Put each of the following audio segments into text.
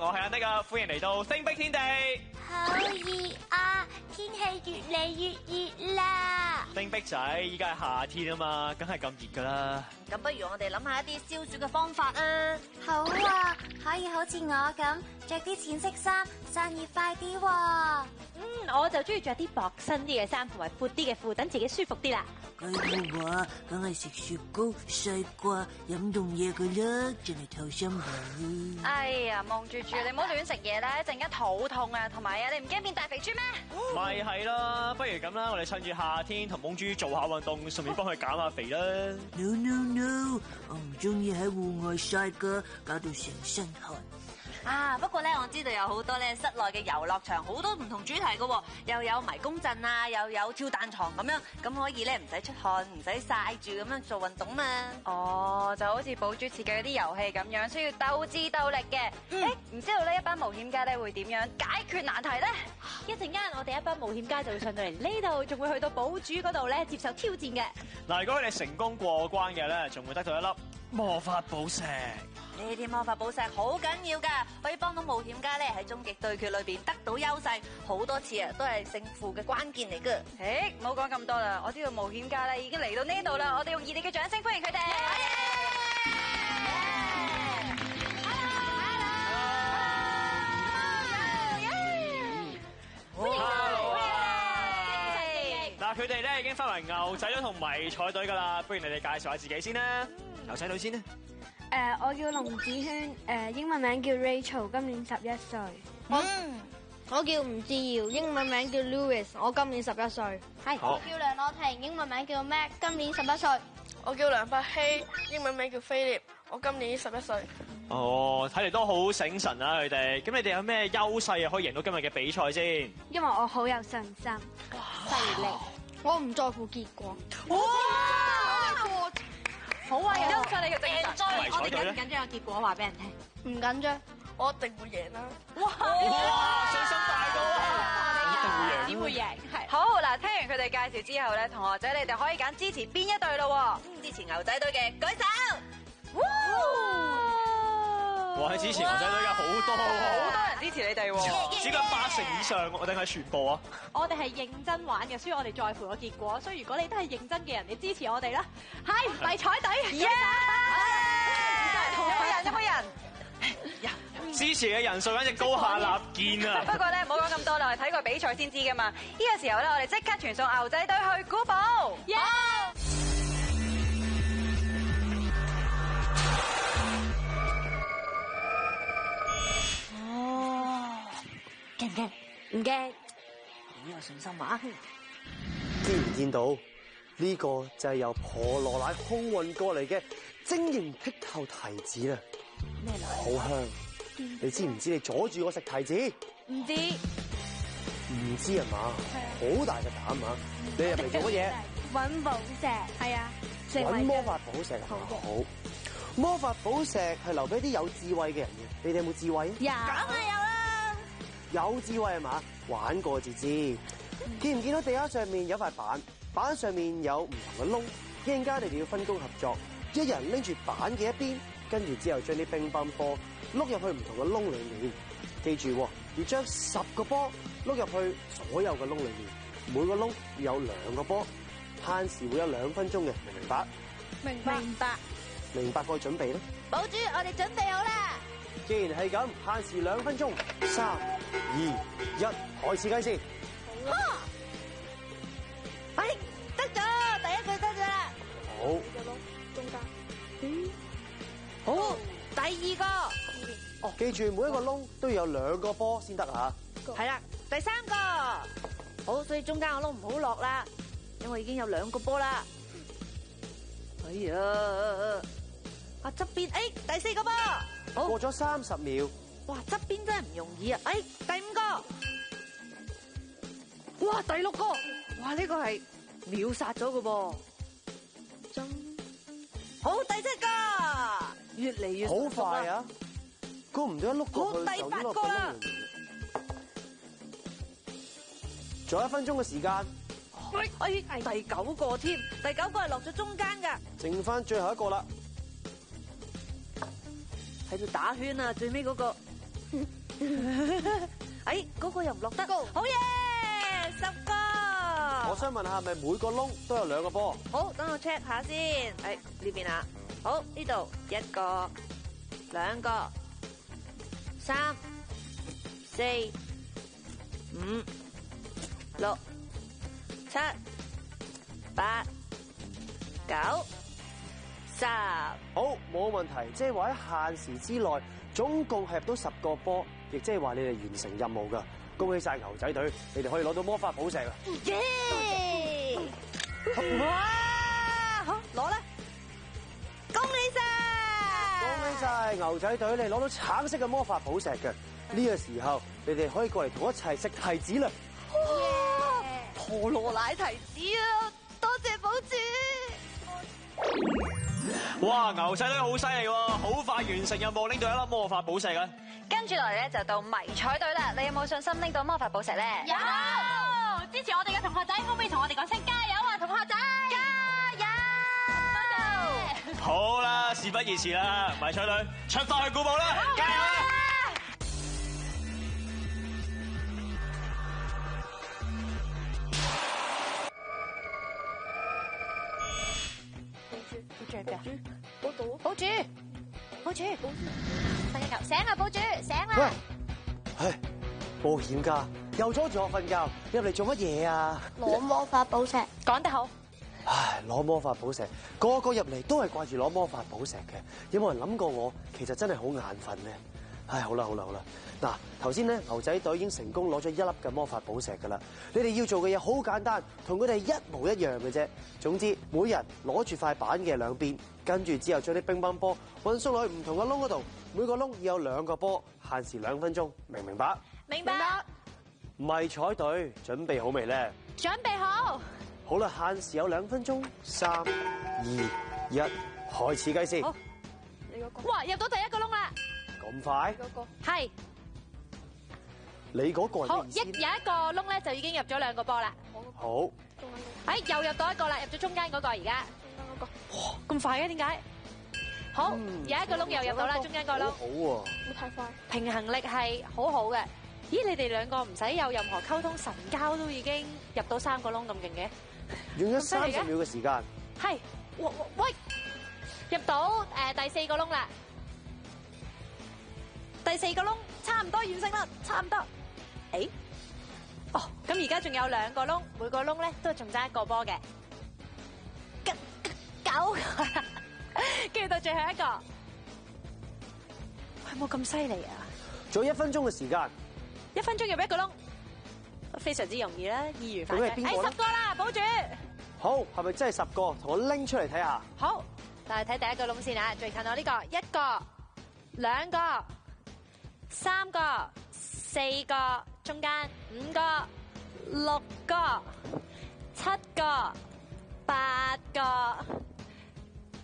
我係阿 Nick 啊，歡迎嚟到星碧天地。好熱啊！天氣越嚟越熱啦。星碧仔，依家係夏天啊嘛，梗係咁熱噶啦。咁不如我哋諗下一啲消暑嘅方法啊！好啊，可以好似我咁着啲淺色衫，散熱快啲喎。我就中意着啲薄身啲嘅衫同埋闊啲嘅褲，等自己舒服啲啦。佢嘅話梗係食雪糕、西瓜、飲凍嘢嘅啦，真係透心涼。哎呀，望住住，你唔好亂食嘢啦，一陣間肚痛啊！同埋啊，你唔驚變大肥豬咩？咪係啦，不如咁啦，我哋趁住夏天同懵豬做下運動，順便幫佢減下肥啦。No no no， 我唔中意喺戶外曬噶，搞到成身汗。啊，不過咧，我知道有好多咧室內嘅遊樂場，好多唔同主題嘅，又有迷宮陣啊，又有跳彈床咁樣，咁可以咧唔使出汗，唔使曬住咁樣做運動嘛。哦，就好似寶珠設計嗰啲遊戲咁樣，需要鬥智鬥力嘅。唔知道呢一班冒險家咧會點樣解決難題咧？一陣間我哋一班冒險家就會上到嚟呢度，仲會去到寶珠嗰度咧接受挑戰嘅。嗱，如果佢哋成功過關嘅咧，仲會得到一粒魔法寶石。呢啲魔法寶石好緊要㗎，可以幫到冒險家咧喺終極對決裏邊得到優勢，好多次啊都係勝負嘅關鍵嚟㗎。唔好講咁多啦，我知道冒險家咧已經嚟到呢度啦，我哋用熱烈嘅掌聲歡迎佢哋。嗱，佢哋咧已經分為牛仔隊同迷彩隊噶啦，不如你哋介紹下自己先啦。牛仔隊先啦。我叫龍子軒，英文名叫 Rachel， 今年11歲。我叫吳志堯，英文名叫 Louis， 我今年11歲。我叫梁樂婷，英文名叫 Mac， 今年11歲。我叫梁柏希，英文名叫菲臘，我今年11歲。哦，睇嚟都好醒神啊！佢哋，咁你哋有咩優勢啊？可以贏到今日嘅比賽先？因為我好有信心，犀利。我唔在乎結果。好啊，有優勢你嘅精神。我哋緊唔緊張個結果話俾人聽？唔緊張，我一定會贏啦！哇，信心大到啊！點會贏？係好嗱，聽完佢哋介紹之後咧，同學仔你哋可以揀支持邊一隊咯？支持牛仔隊嘅舉手。哇！喺支持牛仔隊嘅好多人支持你哋喎，只夠80%以上，我定係全部啊！我哋係認真玩嘅，所以我哋在乎個結果。所以如果你都係認真嘅人，你支持我哋啦。係迷彩隊，有冇人？支持嘅人數簡直高下立見啊！不過咧，唔好講咁多啦，睇過比賽先知噶嘛。呢個時候咧，我哋即刻傳送牛仔隊去古堡。驚唔驚？唔驚。好有信心啊！見唔見到呢個就係由婆羅乃空運過嚟嘅晶瑩剔透提子啦，咩嚟？好香！你知唔知你阻住我食提子？唔知唔知啊嘛？好大嘅膽啊！你入嚟做乜嘢？揾寶石，係啊，揾魔法寶石好。魔法寶石係留俾啲有智慧嘅人嘅，你哋有冇智慧啊？有，梗係有啦。有智慧係嘛？玩過至知。見唔見到地下上面有塊板？板上面有唔同嘅窿，一陣間你哋要分工合作，一人拎住板嘅一邊，跟住之後將啲乒乓波碌入去唔同嘅窿裏面。記住，要將10個波碌入去所有嘅窿裏面，每個窿要有2個波，限時會有2分鐘嘅，明唔明白？明白。明白個準備啦。寶珠，我哋準備好啦。既然係咁，限時2分鐘，3、2、1，開始計先。得咗，第一句得咗啦。好。中間。好，第二個。記住每一個窿都要有2個波先得啊。係啦，第三個。好，所以中間個窿唔好落啦，因為已經有2個波啦。哎呀，側邊，第4個波。好，過咗30秒。哇，側邊真係唔容易啊！第5個。哇，第6個。哇，呢個係秒殺咗嘅噃。好，第7個。越嚟越好快啊！估唔到一碌過去好，第8個啦。仲有1分鐘嘅時間。第9個添，第9個係落咗中間㗎。剩翻最後一個啦。喺度打圈啊，最尾嗰個。哎，嗰個又唔落得，好嘢，10個。我想問下，係咪每個窿都有2個波？好，等我 check 下先。誒呢邊啊，好，呢度1個、2個、3、4、5、6、7、8、9、10。好，冇問題。即係話喺限時之內，總共係入到10個波，亦即係話你哋完成任務㗎。恭喜晒牛仔隊，你哋可以攞到魔法寶石啊！耶！哇！好，攞啦！恭喜晒！恭喜晒牛仔隊，你攞到橙色嘅魔法寶石嘅。呢個時候，你哋可以過嚟同我一齊食提子啦！哇！陀螺奶提子啊！多謝寶主。哇！牛仔隊好犀利喎，好快完成任務，拎到1粒魔法寶石啊！跟住落嚟咧就到迷彩隊啦，你有冇信心拎到魔法寶石咧？有！支持我哋嘅同學仔，可唔可以同我哋講聲加油啊，同學仔！加油！好啦，事不宜遲啦，迷彩隊出發去古堡啦，加油啊！保主，瞓一覺，醒啦，保主，醒啦！喂，唉，冒險家又阻住我瞓覺，入嚟做乜嘢啊？攞魔法寶石。講得好。唉，攞魔法寶石，個個入嚟都係掛住攞魔法寶石嘅。有冇人諗過我其實真係好眼瞓咧？唉，好啦。嗱，頭先咧牛仔隊已經成功攞咗1粒嘅魔法寶石㗎啦。你哋要做嘅嘢好簡單，同佢哋一模一樣嘅啫。總之，每人攞住塊板嘅兩邊，跟住之後將啲乒乓波運送落去唔同嘅窿嗰度，每個窿要有2個波，限時2分鐘，明唔明白？明白。迷彩隊準備好未咧？準備好。好啦，限時有2分鐘，3、2、1，開始計時。好，你嗰個。哇，入到第1個窿啦！咁快？係。你嗰個係好，咩意思？有一個窿咧就已經入咗2個波啦。好。哎，又入到1個啦，入咗中間嗰個而家。哇，咁快嘅點解？好，有一個窿又入到啦，中間個窿。好喎。唔太快。平衡力係好好嘅。咦，你哋2個唔使有任何溝通，神交都已經入到3個窿咁勁嘅。用咗30秒嘅時間。係，喂，入到第4個窿啦。第4個窿差唔多完成啦，差唔多。誒，哦，咁而家仲有2個窿，每個窿咧都仲爭1個波嘅。9個，跟住到最後1個，有冇咁犀利啊？仲有1分鐘嘅時間。1分鐘入1個窿，非常之容易啦，易如反掌。究竟係邊個咧？ 10個啦，保主。好，係咪真係10個？同我拎出嚟睇下。好，但係睇第1個窿先啊，最近我呢個1個、2個、3個、4個，中間5個、6個、7個、8個、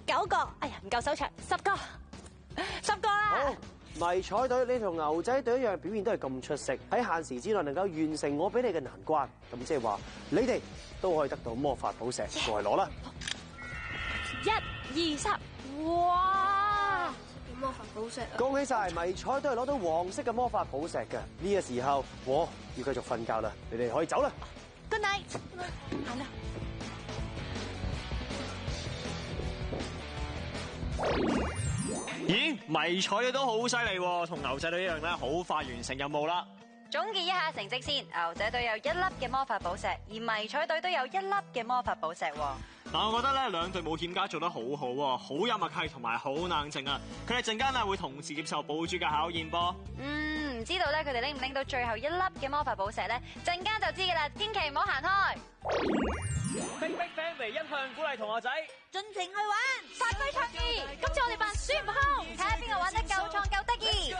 9個，哎呀唔夠手長，10個啦。好，迷彩隊你同牛仔隊一樣表現都係咁出色，喺限時之內能夠完成我俾你嘅難關，咁即係話你哋都可以得到魔法寶石，過嚟攞啦。1、2、3，哇！魔法寶石啊！恭喜晒迷彩隊攞到黃色嘅魔法寶石嘅，呢個時候我要繼續瞓覺啦，你哋可以走啦。Good night，行啦。咦，迷彩隊都好犀利喎，同牛仔隊一樣咧，好快完成任務啦。總結一下成績先，牛仔隊有1粒嘅魔法寶石，而迷彩隊都有1粒嘅魔法寶石。嗱，我覺得咧2隊冒險家做得好好喎，好有默契同埋好冷靜啊！佢哋陣間啊會同時接受寶珠嘅考驗噃。唔知道咧佢哋拎唔拎到最後1粒嘅魔法寶石咧？陣間就知㗎啦，千祈唔好行開。Big Family 一向鼓勵同學仔盡情去玩，發揮創意。今次我哋扮孫悟空，睇下邊個玩得夠創夠得意。耶！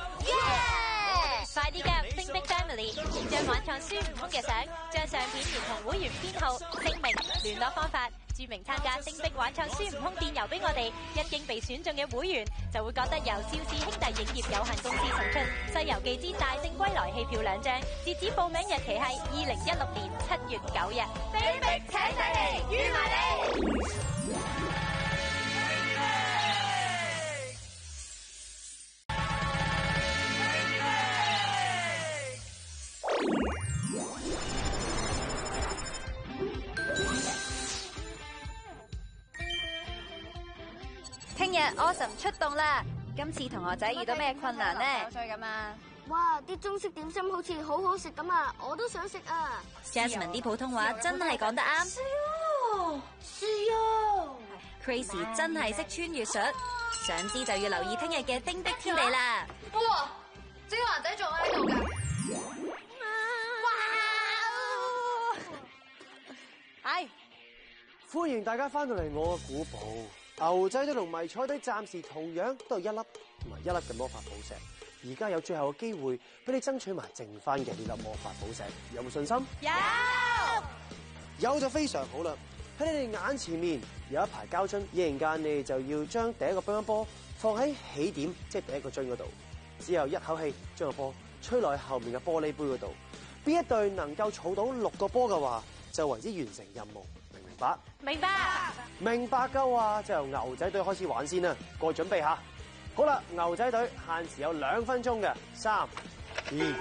快啲加入 Big Family，將玩創孫悟空嘅相，將相片連同會員編號、姓名、聯絡方法，注明參加星碧玩創孫悟空電郵俾我哋。一經被選中嘅會員，就會覺得由邵氏兄弟影業有限公司送出《西遊記之大聖歸來》戲票2張，截止報名日期係2016年7月9日。比比請上嚟，預埋你。聽日 Awesome 出動啦！今次同學仔遇到咩困難呢？咁啊！哇！啲中式點心好似好好食咁啊，我都想食啊。Jasmine 啲普通話真係講得啱。是啊 Crazy 真係識穿越術，想知就要留意聽日嘅丁的天地啦。哇！精華仔仲喺度㗎。係。歡迎大家翻到嚟我嘅古堡。牛仔隊同迷彩隊暫時同樣都係1粒同埋1粒嘅魔法寶石。而家有最後嘅機會俾你爭取埋剩翻嘅呢粒魔法寶石，有冇信心？有就非常好啦。喺你哋眼前面有一排膠樽，一陣間你哋就要將第一個乒乓波放喺起點，即係第一個樽嗰度，之後一口氣將個波吹落去後面嘅玻璃杯嗰度。邊一隊能夠儲到6個波嘅話，就為之完成任務，明唔明白？明白。明白嘅話，就由牛仔隊開始玩先啦。各位準備下。好啦，牛仔隊限時有2分鐘嘅，3、2、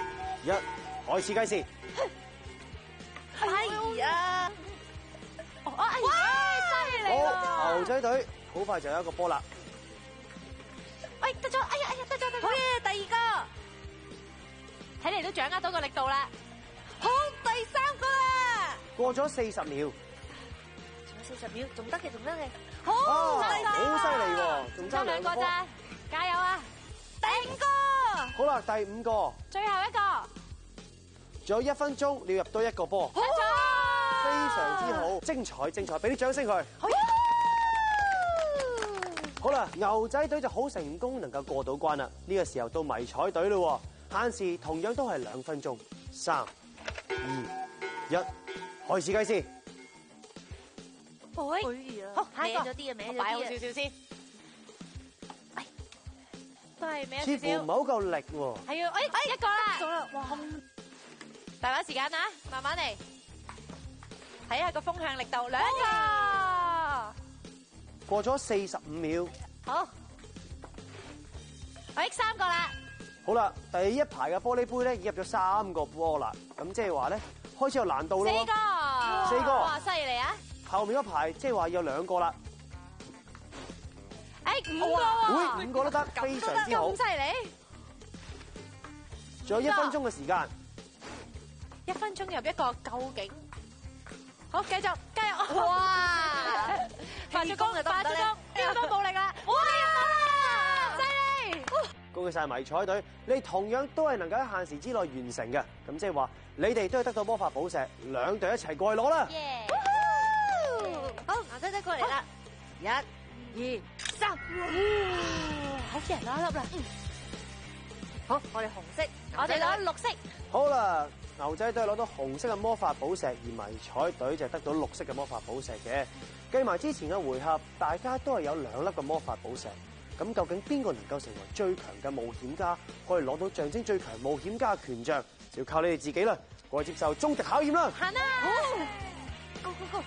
1，開始計時。哎呀！哇！犀利好，牛仔隊好快就有一個波啦。哎，得咗！哎呀，得咗！好嘢，第二個，睇嚟都掌握到個力度啦。好，第3個啦。過咗40秒。仲有40秒，仲得嘅。好，好犀利喎，仲爭2個波。加油啊！第5個。好啦，第5個。最後一個。仲有1分鐘，你要入多1個波。得咗。非常之好，精彩，俾啲掌聲佢。好啦，牛仔隊就好成功，能夠過到關啦。呢個時候到迷彩隊咯，限時同樣都係2分鐘。3、2、1，開始計時。好，下一個。我擺好少少先。都係咩？似乎唔係好夠力喎。係啊，一個啦。哇！大把時間啊，慢慢嚟。睇下個風向力度，2個。過咗45秒。好。我3個啦。好啦，第一排嘅玻璃杯咧已經入咗3個波啦，咁即係話咧開始有難度咯。4個。哇！犀利啊！後面嗰排即係話有2個啦。5個喎，5個都得，非常之好。咁犀利！仲有1分鐘嘅時間。1分鐘入一個，究竟？好，繼續加油！哇！發咗功就得唔得咧？標都冇力啦！哇！犀利！恭喜晒迷彩隊，你哋同樣都係能夠喺限時之內完成嘅，咁即係話你哋都係得到魔法寶石，2隊一齊過去攞啦！好，牛仔仔過嚟啦！1、2、3，好似人攞一粒啦。好，我哋紅色，我哋攞綠色。好啦，牛仔隊攞到紅色嘅魔法寶石，而迷彩隊就得到綠色嘅魔法寶石嘅。計埋之前嘅回合，大家都係有2粒嘅魔法寶石。咁究竟邊個能夠成為最強嘅冒險家，可以攞到象徵最強冒險家嘅權杖，就要靠你哋自己啦！過去接受終極考驗啦！行啦！Go go go！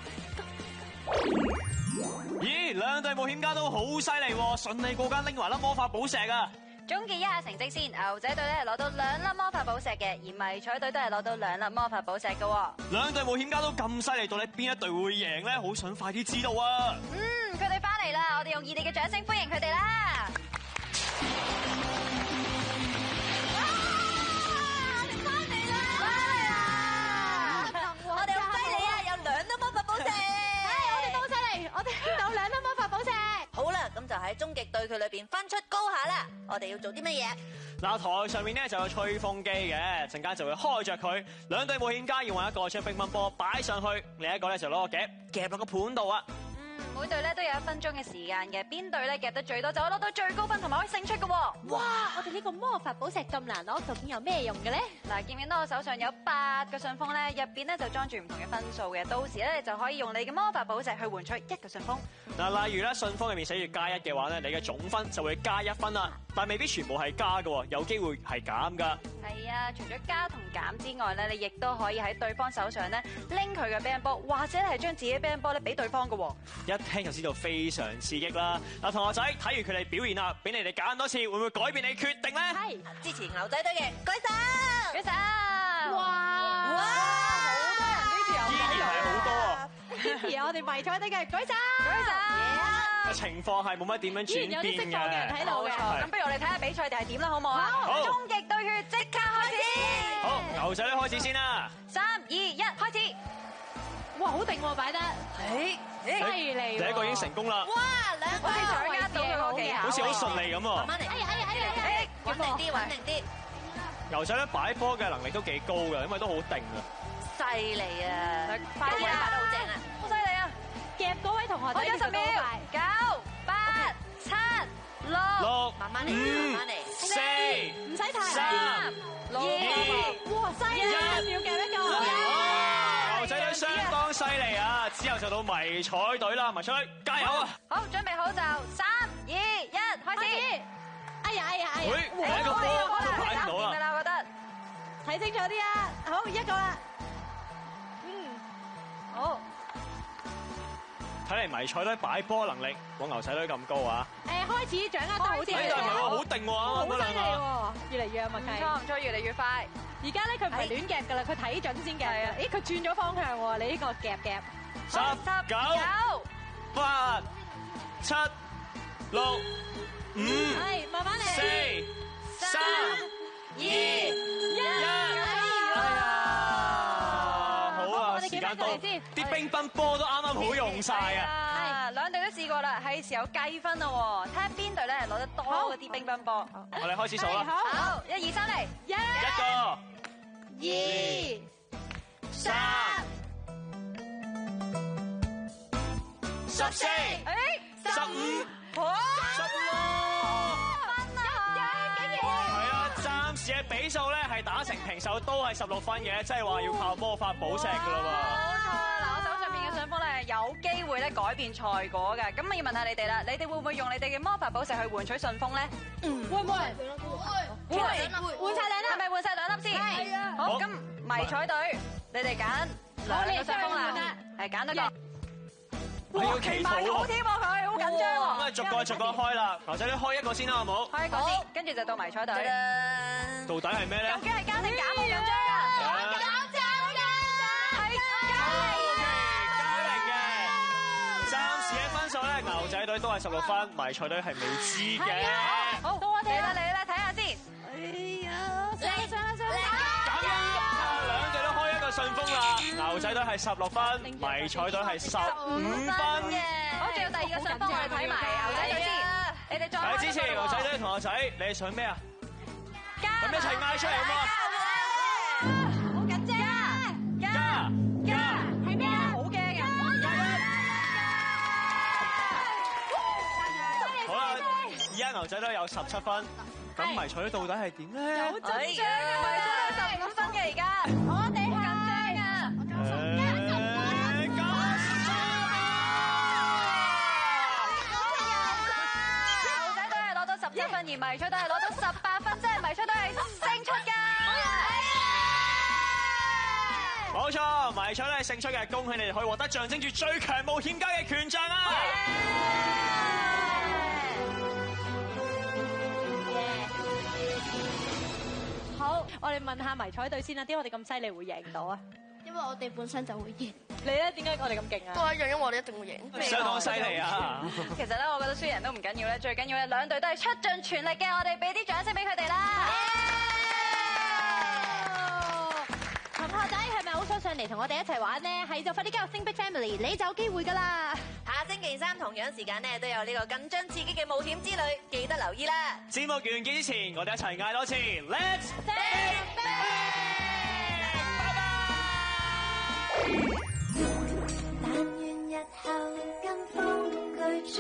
咦，2隊冒險家都好犀利喎，順利過關拎埋粒魔法寶石啊！總結一下成績先，牛仔隊咧係攞到2粒魔法寶石嘅，而迷彩隊都係攞到2粒魔法寶石嘅。2隊冒險家都咁犀利，到底邊一隊會贏咧？好想快啲知道啊！佢哋翻嚟啦，我哋用熱烈嘅掌聲歡迎佢哋啦！我哋翻嚟啦！我哋好犀利啊，有2粒魔法寶石！我哋都好犀利，我哋有2粒魔法寶石。好啦，咁就喺終極對決裏邊分出高下啦！我哋要做啲乜嘢？嗱，台上面咧就有吹風機嘅，陣間就會開着佢。2隊冒險家要揾一個將乒乓波擺上去，另一個咧就攞個夾夾落個盤度啊！每隊咧都有1分鐘嘅時間嘅，邊隊咧夾得最多就可以攞到最高分同埋可以勝出嘅。哇！我哋呢個魔法寶石咁難攞，究竟有咩用嘅咧？嗱，見唔見到我手上有8個信封咧？入邊咧就裝住唔同嘅分數嘅，到時咧就可以用你嘅魔法寶石去換取1個信封。嗱，例如咧信封入面寫住+1嘅話咧，你嘅總分就會加1分啦，但未必全部係加嘅，有機會係減噶。係啊，除咗加同減之外咧，你亦都可以喺對方手上咧拎佢嘅乒乓波，或者係將自己嘅乒乓波咧俾對方嘅。一聽就知道非常刺激啦！嗱，同學仔睇完佢哋表現啦，俾你哋揀多次，會唔會改變你決定咧？係支持牛仔隊嘅舉手，舉手！哇！好多人支持牛仔隊，依然係好多啊！支持我哋迷彩隊嘅舉手，舉手！情況係冇乜點樣轉變嘅。睇到嘅。咁不如我哋睇下比賽定係點啦，好唔好啊？好。終極對決即刻開始。好，牛仔女開始先啦。3、2、1，開始。哇，好定喎，擺得。犀利。第一個已經成功啦。哇，兩個掌握到佢個技巧。好似好順利咁喎。慢慢嚟。穩定啲，穩定啲。牛仔女擺波嘅能力都幾高嘅，因為都好定啊。犀利啊！快啲啊！擺得好正啊！好犀利啊！夾嗰位同學仔10秒，9、8、7、6，慢慢嚟，慢慢嚟。4，唔使睇。3、2，哇，犀利！1秒夾一個。牛仔女相當犀利啊！之後就到迷彩隊啦，迷彩隊加油啊！好，準備好就3、2、1，開始。哎呀！喂，第一個波都擺唔到啦。我覺得睇清楚啲啊！好，一個啦。好。睇嚟迷彩隊擺波能力冇牛仔女咁高啊！開始掌握得好啲。但係唔係喎，好定喎，好犀利喎，越嚟越有默契。唔錯，越嚟越快。而家咧佢唔係亂夾㗎啦，佢睇準先夾。咦，佢轉咗方向喎，你呢個夾。10、9、8、7、6、5、係，慢慢嚟。4、3、2、1。時間到，啲乒乓波都啱啱好用晒啊！兩隊都試過啦，係時候計分啦喎，睇下邊隊咧係攞得多嗰啲乒乓波。我哋開始數啦。好，1、2、3嚟。1個、2、3、14、15、暫時嘅比數咧係打成平手，都係16分嘅，即係話要靠魔法寶石噶啦喎。冇錯啦，嗱，我手上面嘅上風咧有機會咧改變賽果㗎，咁我要問下你哋啦，你哋會唔會用你哋嘅魔法寶石去換取順風咧？會唔會？會。換晒兩粒，係咪換晒兩粒先？係啊。好，咁迷彩隊，你哋揀兩個上風啦，係揀得個。你要祈禱喎，好添喎佢，好緊張喎。咁啊，逐個開啦，牛仔你開一個先啦，好唔好？開一個先，跟住就到迷彩隊。到底係咩咧？究竟係加定減？好緊張啊！係加零嘅。暫時嘅分數咧，牛仔隊都係16分，迷彩隊係未知嘅。好，到我哋啦，嚟啦，睇下先。兩隊都開一個順風啦，牛仔隊係16分，迷彩隊係15分。好，仲有第二個順風，我哋睇埋牛仔隊先。你哋再開。支持牛仔隊同學仔，你哋想咩啊？咁一齊嗌出嚟好唔好啊？好緊張！加係咩啊？好驚啊！好啦，而家牛仔隊有17分，咁迷彩隊到底係點咧？好緊張嘅，迷彩隊15分嘅而家，我哋好緊張啊！牛仔隊係攞到17分，而迷彩隊係攞到18分，即係迷彩隊係勝出㗎。冇錯，迷彩隊係勝出嘅，恭喜你哋可以獲得象徵住最強冒險家嘅權杖啊！好，我哋問下迷彩隊先啦，點解我哋咁犀利會贏到啊？因為我哋本身就會贏。你咧點解我哋咁勁啊？都係一樣，因為我哋一定會贏。相當犀利啊！其實咧，我覺得輸贏都唔緊要咧，最緊要咧兩隊都係出盡全力嘅，我哋俾啲掌聲俾佢哋啦！同學仔係咪好想上嚟同我哋一齊玩呢？係就快啲加入星碧 Family，你就有機會噶啦！下星期3同樣時間呢都有呢個緊張刺激嘅冒險之旅，記得留意啦！節目完結之前，我哋一齊嗌多次 Let's Think Big！ 拜拜！但願日後跟風居住。